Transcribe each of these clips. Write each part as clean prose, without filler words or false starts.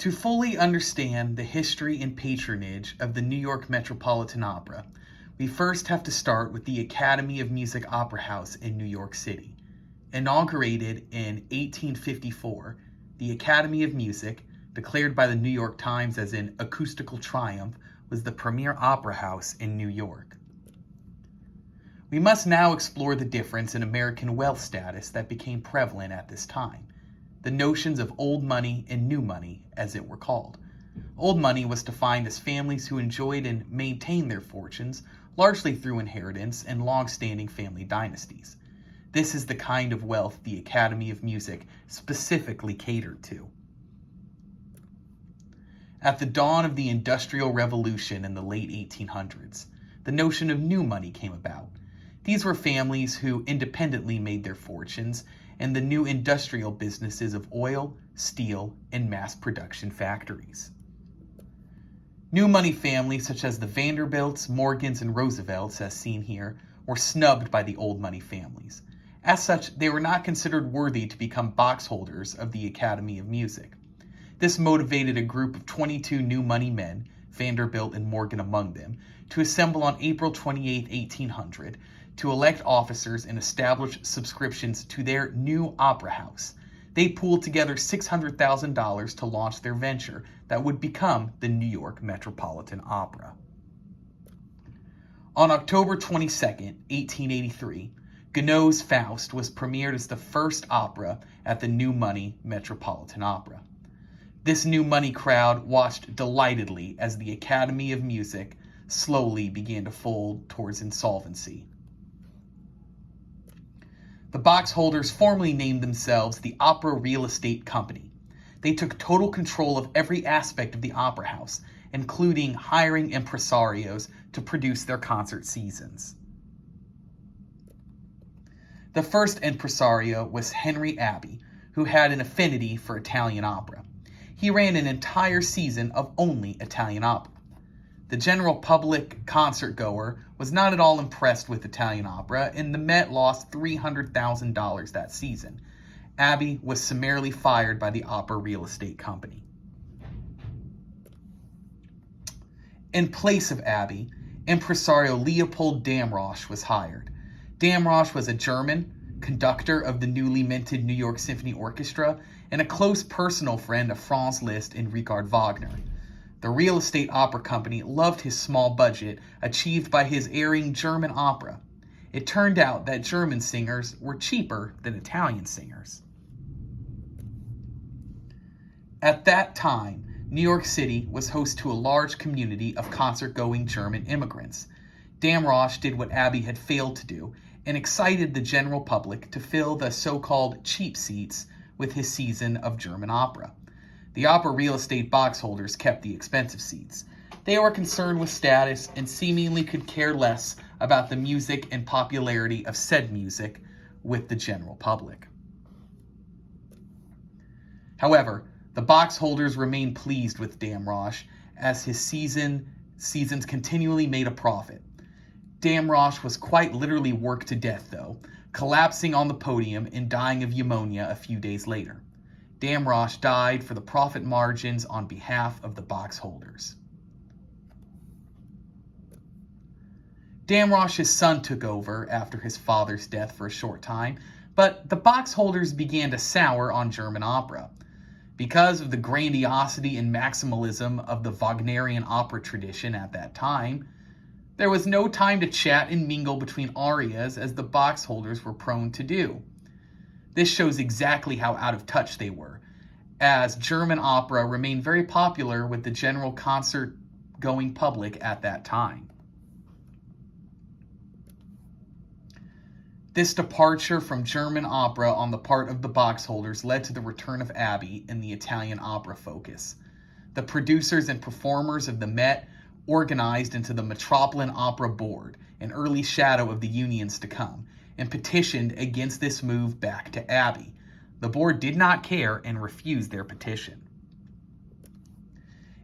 To fully understand the history and patronage of the New York Metropolitan Opera, we first have to start with the Academy of Music Opera House in New York City. Inaugurated in 1854, the Academy of Music, declared by the New York Times as an acoustical triumph, was the premier opera house in New York. We must now explore the difference in American wealth status that became prevalent at this time. The notions of old money and new money, as it were called. Old money was defined as families who enjoyed and maintained their fortunes largely through inheritance and long-standing family dynasties. This is the kind of wealth the Academy of Music specifically catered to. At the dawn of the Industrial Revolution in the late 1800s, the notion of new money came about. These were families who independently made their fortunes in the new industrial businesses of oil, steel, and mass production factories. New money families such as the Vanderbilts, Morgans, and Roosevelts, as seen here, were snubbed by the old money families. As such, they were not considered worthy to become box holders of the Academy of Music. This motivated a group of 22 new money men, Vanderbilt and Morgan among them, to assemble on April 28, 1800, to elect officers and establish subscriptions to their new opera house. They pooled together $600,000 to launch their venture that would become the New York Metropolitan Opera. On October 22, 1883, Gounod's Faust was premiered as the first opera at the New Money Metropolitan Opera. This new money crowd watched delightedly as the Academy of Music slowly began to fold towards insolvency. The box holders formally named themselves the Opera Real Estate Company. They took total control of every aspect of the opera house, including hiring impresarios to produce their concert seasons. The first impresario was Henry Abbey, who had an affinity for Italian opera. He ran an entire season of only Italian opera. The general public concert goer was not at all impressed with Italian opera, and the Met lost $300,000 that season. Abbey was summarily fired by the Opera Real Estate Company. In place of Abbey, impresario Leopold Damrosch was hired. Damrosch was a German, conductor of the newly minted New York Symphony Orchestra, and a close personal friend of Franz Liszt and Richard Wagner. The real estate opera company loved his small budget achieved by his airing German opera. It turned out that German singers were cheaper than Italian singers. At that time, New York City was host to a large community of concert-going German immigrants. Damrosch did what Abbey had failed to do and excited the general public to fill the so-called cheap seats with his season of German opera. The opera real estate box holders kept the expensive seats. They were concerned with status and seemingly could care less about the music and popularity of said music with the general public. However, the box holders remained pleased with Damrosch as his seasons continually made a profit. Damrosch was quite literally worked to death, though, collapsing on the podium and dying of pneumonia a few days later. Damrosch died for the profit margins on behalf of the box holders. Damrosch's son took over after his father's death for a short time, but the box holders began to sour on German opera. Because of the grandiosity and maximalism of the Wagnerian opera tradition at that time, there was no time to chat and mingle between arias as the box holders were prone to do. This shows exactly how out of touch they were, as German opera remained very popular with the general concert-going public at that time. This departure from German opera on the part of the box holders led to the return of Abbey in the Italian opera focus. The producers and performers of the Met organized into the Metropolitan Opera Board, an early shadow of the unions to come, and petitioned against this move back to Abbey. The board did not care and refused their petition.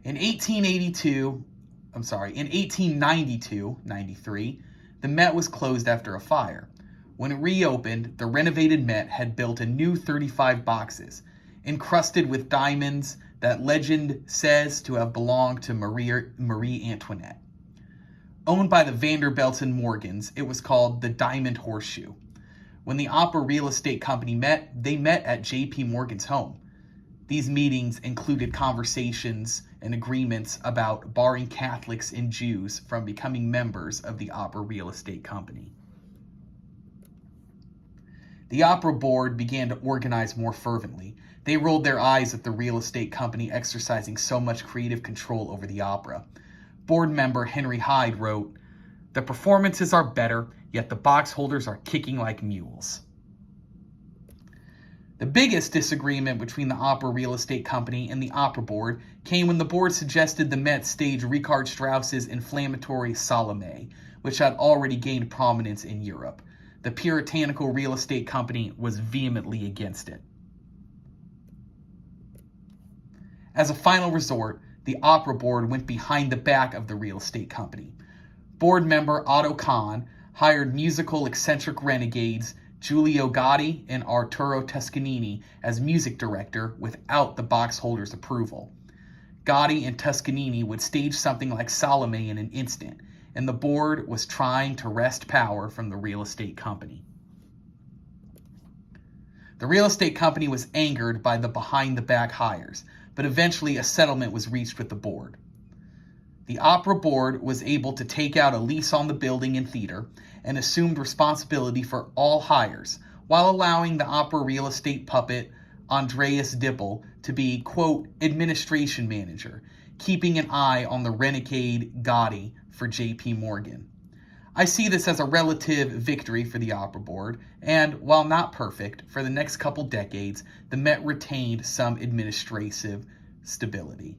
In 1892-93, the Met was closed after a fire. When it reopened, the renovated Met had built a new 35 boxes. Encrusted with diamonds, that legend says to have belonged to Marie Antoinette. Owned by the Vanderbilts and Morgans, it was called the Diamond Horseshoe. When the Opera Real Estate Company met, they met at J.P. Morgan's home. These meetings included conversations and agreements about barring Catholics and Jews from becoming members of the Opera Real Estate Company. The opera board began to organize more fervently. They rolled their eyes at the real estate company exercising so much creative control over the opera. Board member Henry Hyde wrote, "The performances are better, yet the box holders are kicking like mules." The biggest disagreement between the Opera Real Estate Company and the Opera Board came when the board suggested the Met stage Richard Strauss's inflammatory Salome, which had already gained prominence in Europe. The puritanical real estate company was vehemently against it. As a final resort, the Opera Board went behind the back of the real estate company. Board member Otto Kahn hired musical eccentric renegades Giulio Gotti and Arturo Toscanini as music director without the box holders' approval. Gotti and Toscanini would stage something like Salome in an instant, and the board was trying to wrest power from the real estate company. The real estate company was angered by the behind-the-back hires, but eventually a settlement was reached with the board. The Opera Board was able to take out a lease on the building and theater and assumed responsibility for all hires, while allowing the opera real estate puppet Andreas Dippel to be, quote, administration manager, keeping an eye on the renegade Gotti for J.P. Morgan. I see this as a relative victory for the Opera Board, and while not perfect, for the next couple decades, the Met retained some administrative stability.